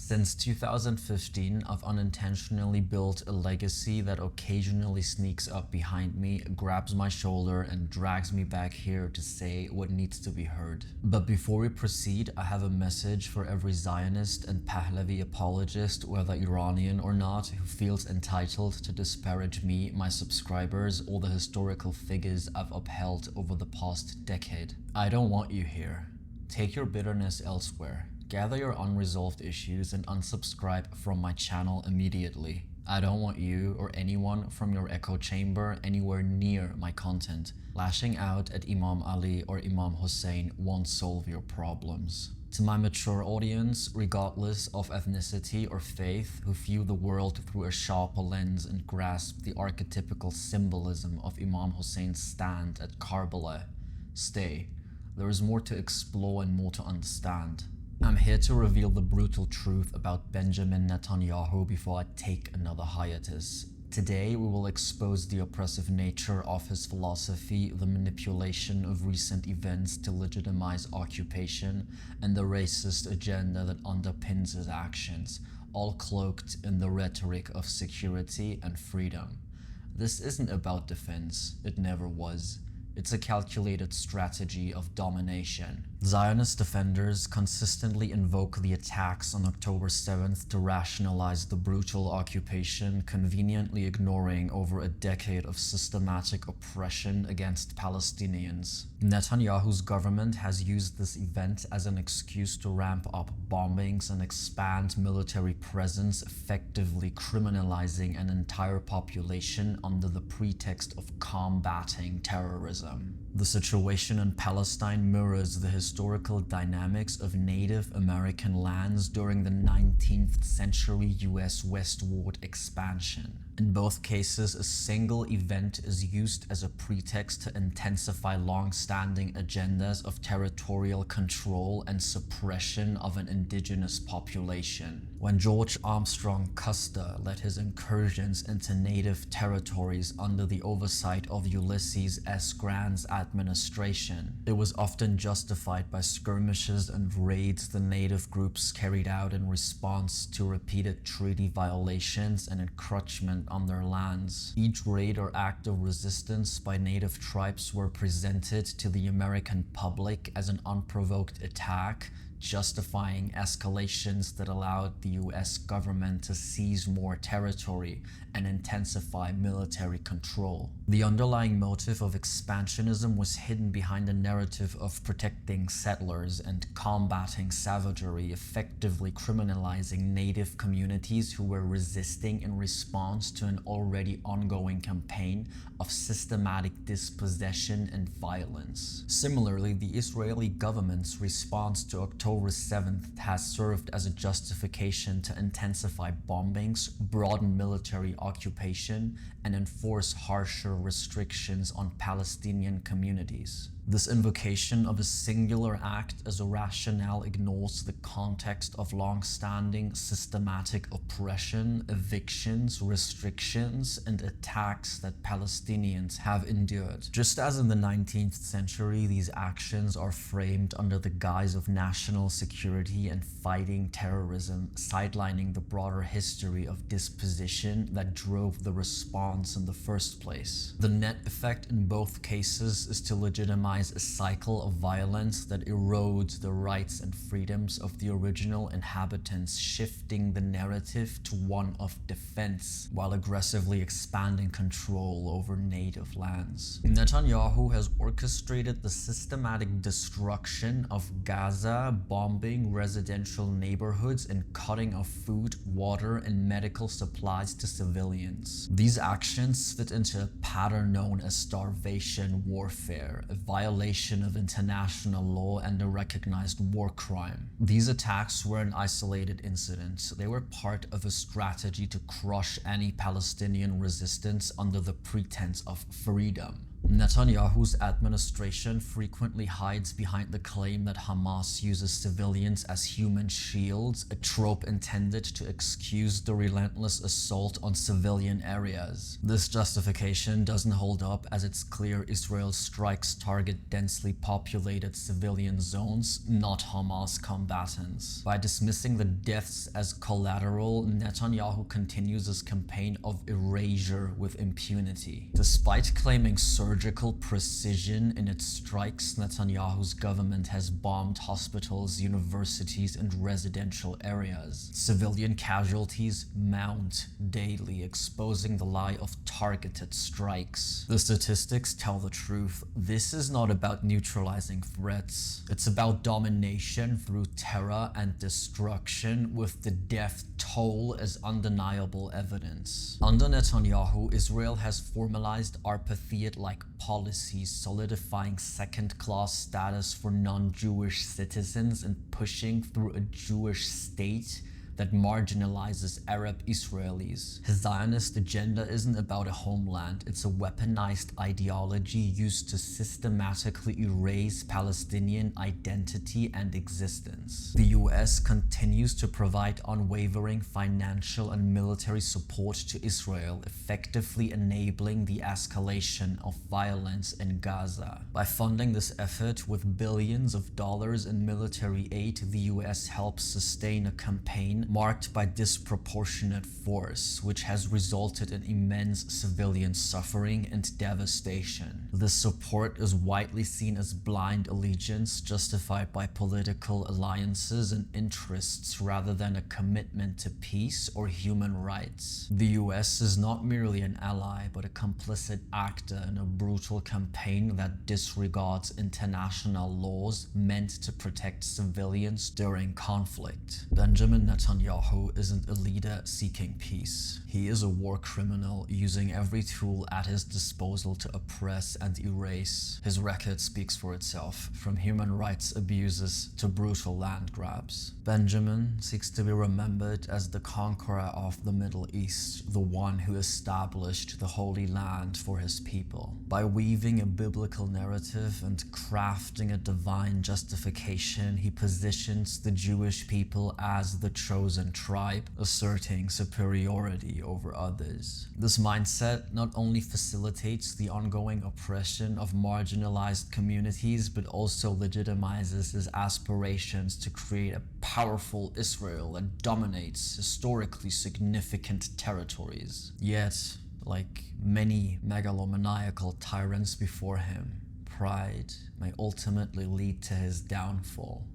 Since 2015, I've unintentionally built a legacy that occasionally sneaks up behind me, grabs my shoulder, and drags me back here to say what needs to be heard. But before we proceed, I have a message for every Zionist and Pahlavi apologist, whether Iranian or not, who feels entitled to disparage me, my subscribers, or the historical figures I've upheld over the past decade. I don't want you here. Take your bitterness elsewhere. Gather your unresolved issues and unsubscribe from my channel immediately. I don't want you or anyone from your echo chamber anywhere near my content. Lashing out at Imam Ali or Imam Hussein won't solve your problems. To my mature audience, regardless of ethnicity or faith, who view the world through a sharper lens and grasp the archetypical symbolism of Imam Hussein's stand at Karbala, stay. There is more to explore and more to understand. I'm here to reveal the brutal truth about Benjamin Netanyahu before I take another hiatus. Today, we will expose the oppressive nature of his philosophy, the manipulation of recent events to legitimize occupation, and the racist agenda that underpins his actions, all cloaked in the rhetoric of security and freedom. This isn't about defense. It never was. It's a calculated strategy of domination. Zionist defenders consistently invoke the attacks on October 7th to rationalize the brutal occupation, conveniently ignoring over a decade of systematic oppression against Palestinians. Netanyahu's government has used this event as an excuse to ramp up bombings and expand military presence, effectively criminalizing an entire population under the pretext of combating terrorism. The situation in Palestine mirrors the historical dynamics of Native American lands during the 19th century US westward expansion. In both cases, a single event is used as a pretext to intensify long-standing agendas of territorial control and suppression of an indigenous population. When George Armstrong Custer led his incursions into native territories under the oversight of Ulysses S. Grant's administration, it was often justified by skirmishes and raids the native groups carried out in response to repeated treaty violations and encroachment on their lands. Each raid or act of resistance by native tribes were presented to the American public as an unprovoked attack, justifying escalations that allowed the US government to seize more territory and intensify military control. The underlying motive of expansionism was hidden behind a narrative of protecting settlers and combating savagery, effectively criminalizing native communities who were resisting in response to an already ongoing campaign of systematic dispossession and violence. Similarly, the Israeli government's response to October 7th has served as a justification to intensify bombings, broaden military occupation, and enforce harsher restrictions on Palestinian communities. This invocation of a singular act as a rationale ignores the context of long-standing systematic oppression, evictions, restrictions, and attacks that Palestinians have endured. Just as in the 19th century, these actions are framed under the guise of national security and fighting terrorism, sidelining the broader history of disposition that drove the response in the first place. The net effect in both cases is to legitimize a cycle of violence that erodes the rights and freedoms of the original inhabitants, shifting the narrative to one of defense while aggressively expanding control over native lands. Netanyahu has orchestrated the systematic destruction of Gaza, bombing residential neighborhoods and cutting off food, water, and medical supplies to civilians. These actions fit into a pattern known as starvation warfare, a violation of international law and a recognized war crime. These attacks were an isolated incident. They were part of a strategy to crush any Palestinian resistance under the pretense of freedom. Netanyahu's administration frequently hides behind the claim that Hamas uses civilians as human shields, a trope intended to excuse the relentless assault on civilian areas. This justification doesn't hold up, as it's clear Israel's strikes target densely populated civilian zones, not Hamas combatants. By dismissing the deaths as collateral, Netanyahu continues his campaign of erasure with impunity. Despite claiming surgical precision in its strikes, Netanyahu's government has bombed hospitals, universities, and residential areas. Civilian casualties mount daily, exposing the lie of targeted strikes. The statistics tell the truth. This is not about neutralizing threats. It's about domination through terror and destruction, with the death toll as undeniable evidence. Under Netanyahu, Israel has formalized apartheid-like policies, solidifying second-class status for non-Jewish citizens and pushing through a Jewish state that marginalizes Arab Israelis. His Zionist agenda isn't about a homeland, it's a weaponized ideology used to systematically erase Palestinian identity and existence. The US continues to provide unwavering financial and military support to Israel, effectively enabling the escalation of violence in Gaza. By funding this effort with billions of dollars in military aid, the US helps sustain a campaign marked by disproportionate force, which has resulted in immense civilian suffering and devastation. This support is widely seen as blind allegiance, justified by political alliances and interests rather than a commitment to peace or human rights. The US is not merely an ally, but a complicit actor in a brutal campaign that disregards international laws meant to protect civilians during conflict. Benjamin Netanyahu isn't a leader seeking peace. He is a war criminal using every tool at his disposal to oppress and erase. His record speaks for itself, from human rights abuses to brutal land grabs. Benjamin seeks to be remembered as the conqueror of the Middle East, the one who established the Holy Land for his people. By weaving a biblical narrative and crafting a divine justification, he positions the Jewish people as the chosen tribe, asserting superiority over others. This mindset not only facilitates the ongoing oppression of marginalized communities, but also legitimizes his aspirations to create a powerful Israel that dominates historically significant territories. Yet, like many megalomaniacal tyrants before him, pride may ultimately lead to his downfall.